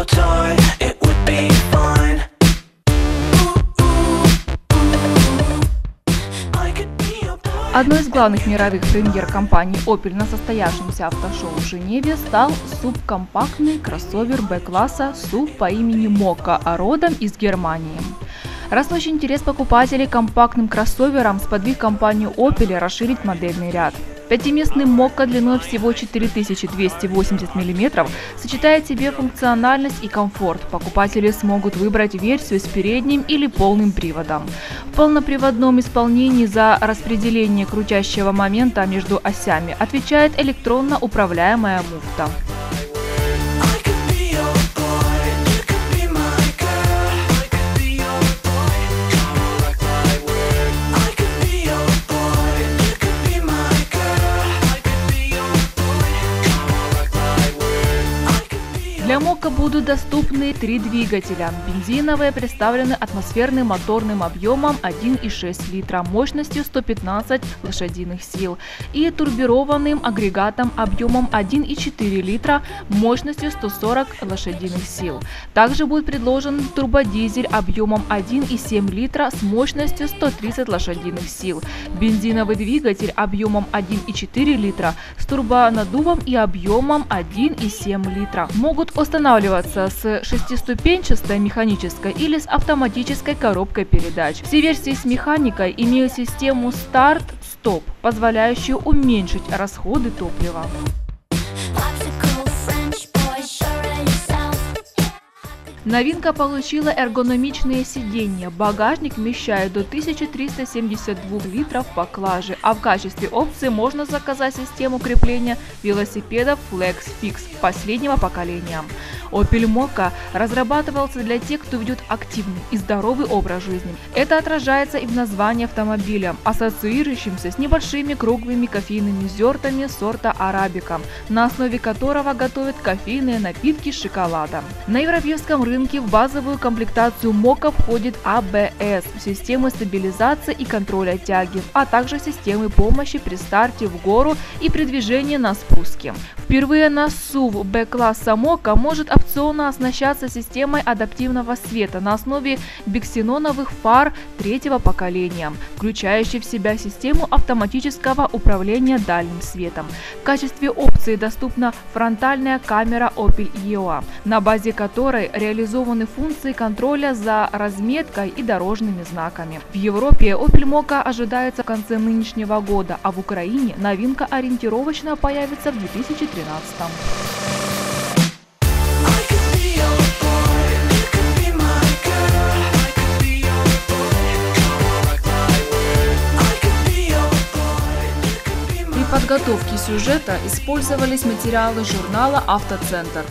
toy, it would be fine. I could be your boy. Одной из главных мировых премьер компании Opel на состоявшемся автошоу в Женеве стал субкомпактный кроссовер Б-класса SUV по имени Mokka, родом из Германии. Растущий интерес покупателей к компактным кроссоверам сподвиг компанию Opel расширить модельный ряд. Пятиместный Mokka длиной всего 4280 мм сочетает в себе функциональность и комфорт. Покупатели смогут выбрать версию с передним или полным приводом. В полноприводном исполнении за распределение крутящего момента между осями отвечает электронно управляемая муфта. Для Mokka будут доступны 3 двигателя. Бензиновые представлены атмосферным моторным объемом 1,6 литра мощностью 115 лошадиных сил и турбированным агрегатом объемом 1,4 литра мощностью 140 лошадиных сил. Также будет предложен турбодизель объемом 1,7 литра с мощностью 130 лошадиных сил, бензиновый двигатель объемом 1,4 литра с турбонаддувом и объемом 1,7 литра. Могут устанавливаться с шестиступенчатой механической или с автоматической коробкой передач. Все версии с механикой имеют систему старт-стоп, позволяющую уменьшить расходы топлива. Новинка получила эргономичные сиденья. Багажник вмещает до 1372 литров поклажи, а в качестве опции можно заказать систему крепления велосипедов Flex Fix последнего поколения. Opel Mokka разрабатывался для тех, кто ведет активный и здоровый образ жизни. Это отражается и в названии автомобиля, ассоциирующимся с небольшими круглыми кофейными зернами сорта арабика, на основе которого готовят кофейные напитки с шоколадом. На европейском рынке в базовую комплектацию Mokka входит ABS, системы стабилизации и контроля тяги, а также системы помощи при старте в гору и при движении на спуске. Впервые на SUV Б-класса Mokka может опционно оснащаться системой адаптивного света на основе биксеноновых фар 3-го поколения, включающей в себя систему автоматического управления дальним светом. В качестве опции доступна фронтальная камера Opel EOA, на базе которой реализованы функции контроля за разметкой и дорожными знаками. В Европе Opel Mokka ожидается в конце нынешнего года, а в Украине новинка ориентировочно появится в 2013. При подготовке сюжета использовались материалы журнала «Автоцентр».